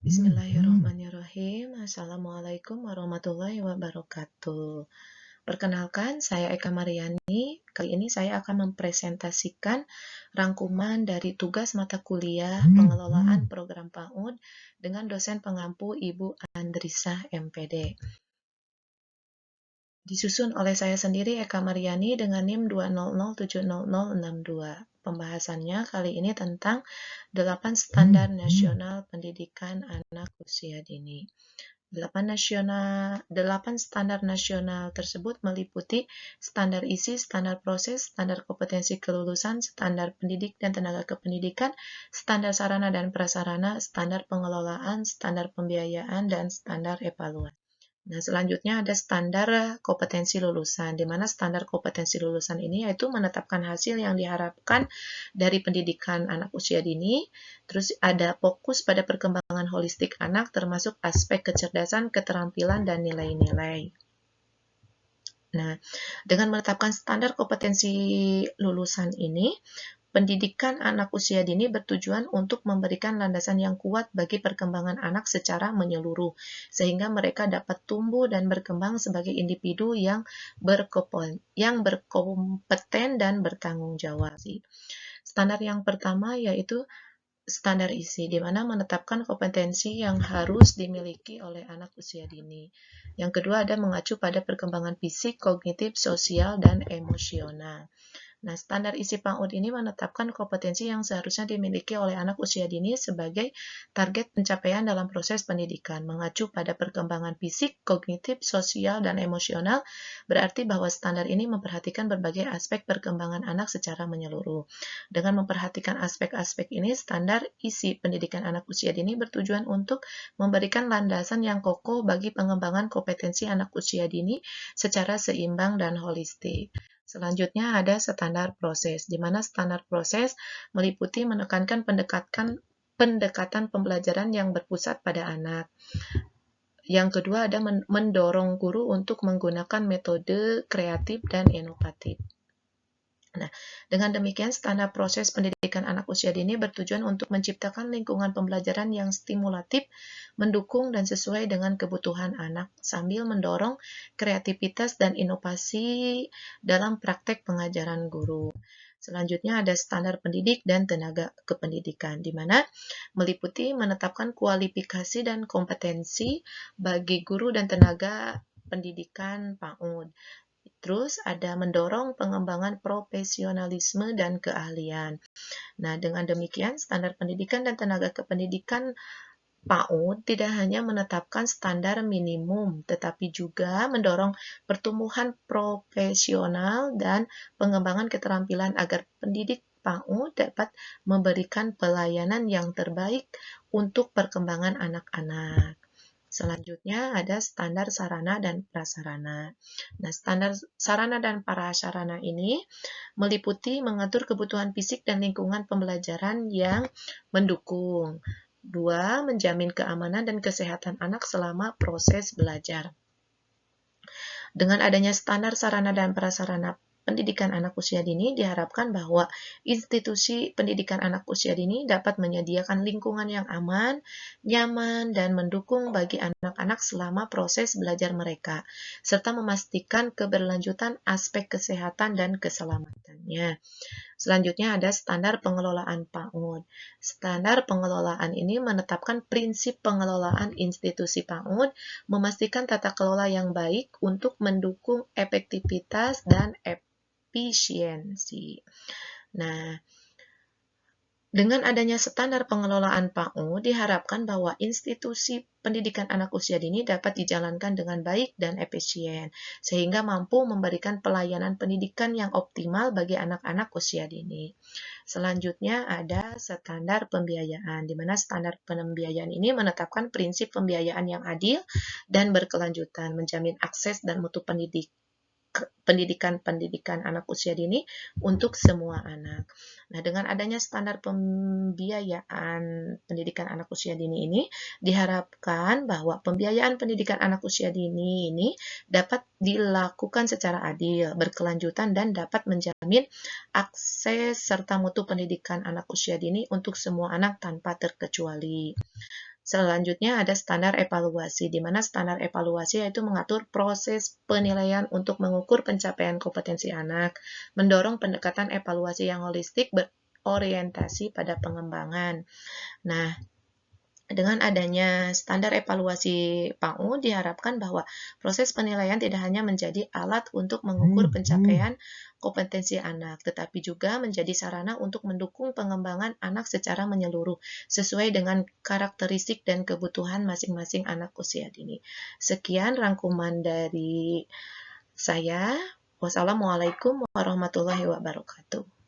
Bismillahirrahmanirrahim. Assalamualaikum warahmatullahi wabarakatuh. Perkenalkan, saya Eka Mariani. Kali ini saya akan mempresentasikan rangkuman dari tugas mata kuliah pengelolaan program PAUD dengan dosen pengampu Ibu Andrisa MPD. Disusun oleh saya sendiri, Eka Mariani, dengan NIM 200700062. Pembahasannya kali ini tentang 8 standar nasional pendidikan anak usia dini. 8 standar nasional tersebut meliputi standar isi, standar proses, standar kompetensi kelulusan, standar pendidik dan tenaga kependidikan, standar sarana dan prasarana, standar pengelolaan, standar pembiayaan, dan standar evaluasi. Nah, selanjutnya ada standar kompetensi lulusan, di mana standar kompetensi lulusan ini yaitu menetapkan hasil yang diharapkan dari pendidikan anak usia dini, terus ada fokus pada perkembangan holistik anak, termasuk aspek kecerdasan, keterampilan, dan nilai-nilai. Nah, dengan menetapkan standar kompetensi lulusan ini, pendidikan anak usia dini bertujuan untuk memberikan landasan yang kuat bagi perkembangan anak secara menyeluruh, sehingga mereka dapat tumbuh dan berkembang sebagai individu yang berkompeten dan bertanggung jawab. Standar yang pertama yaitu standar isi, di mana menetapkan kompetensi yang harus dimiliki oleh anak usia dini. Yang kedua ada mengacu pada perkembangan fisik, kognitif, sosial, dan emosional. Nah, standar isi PAUD ini menetapkan kompetensi yang seharusnya dimiliki oleh anak usia dini sebagai target pencapaian dalam proses pendidikan. Mengacu pada perkembangan fisik, kognitif, sosial, dan emosional, berarti bahwa standar ini memperhatikan berbagai aspek perkembangan anak secara menyeluruh. Dengan memperhatikan aspek-aspek ini, standar isi pendidikan anak usia dini bertujuan untuk memberikan landasan yang kokoh bagi pengembangan kompetensi anak usia dini secara seimbang dan holistik. Selanjutnya ada standar proses, di mana standar proses meliputi menekankan pendekatan pembelajaran yang berpusat pada anak. Yang kedua ada mendorong guru untuk menggunakan metode kreatif dan inovatif. Nah, dengan demikian standar proses pendidikan anak usia dini bertujuan untuk menciptakan lingkungan pembelajaran yang stimulatif, mendukung dan sesuai dengan kebutuhan anak, sambil mendorong kreativitas dan inovasi dalam praktek pengajaran guru. Selanjutnya ada standar pendidik dan tenaga kependidikan, di mana meliputi menetapkan kualifikasi dan kompetensi bagi guru dan tenaga pendidikan PAUD. Terus ada mendorong pengembangan profesionalisme dan keahlian. Nah, dengan demikian standar pendidikan dan tenaga kependidikan PAUD tidak hanya menetapkan standar minimum, tetapi juga mendorong pertumbuhan profesional dan pengembangan keterampilan agar pendidik PAUD dapat memberikan pelayanan yang terbaik untuk perkembangan anak-anak. Selanjutnya ada standar sarana dan prasarana. Nah, standar sarana dan prasarana ini meliputi mengatur kebutuhan fisik dan lingkungan pembelajaran yang mendukung. 2. Menjamin keamanan dan kesehatan anak selama proses belajar. Dengan adanya standar sarana dan prasarana pendidikan anak usia dini, diharapkan bahwa institusi pendidikan anak usia dini dapat menyediakan lingkungan yang aman, nyaman, dan mendukung bagi anak-anak selama proses belajar mereka, serta memastikan keberlanjutan aspek kesehatan dan keselamatannya. Selanjutnya ada standar pengelolaan PAUD. Standar pengelolaan ini menetapkan prinsip pengelolaan institusi PAUD, memastikan tata kelola yang baik untuk mendukung efektivitas dan efisiensi. Nah, dengan adanya standar pengelolaan PAUD, diharapkan bahwa institusi pendidikan anak usia dini dapat dijalankan dengan baik dan efisien, sehingga mampu memberikan pelayanan pendidikan yang optimal bagi anak-anak usia dini. Selanjutnya ada standar pembiayaan, di mana standar pembiayaan ini menetapkan prinsip pembiayaan yang adil dan berkelanjutan, menjamin akses dan mutu pendidikan anak usia dini untuk semua anak. Nah, dengan adanya standar pembiayaan pendidikan anak usia dini ini, diharapkan bahwa pembiayaan pendidikan anak usia dini ini dapat dilakukan secara adil, berkelanjutan, dan dapat menjamin akses serta mutu pendidikan anak usia dini untuk semua anak tanpa terkecuali. Selanjutnya ada standar evaluasi, di mana standar evaluasi yaitu mengatur proses penilaian untuk mengukur pencapaian kompetensi anak, mendorong pendekatan evaluasi yang holistik berorientasi pada pengembangan. Nah, dengan adanya standar evaluasi PAUD, diharapkan bahwa proses penilaian tidak hanya menjadi alat untuk mengukur pencapaian kompetensi anak, tetapi juga menjadi sarana untuk mendukung pengembangan anak secara menyeluruh, sesuai dengan karakteristik dan kebutuhan masing-masing anak usia dini. Sekian rangkuman dari saya. Wassalamualaikum warahmatullahi wabarakatuh.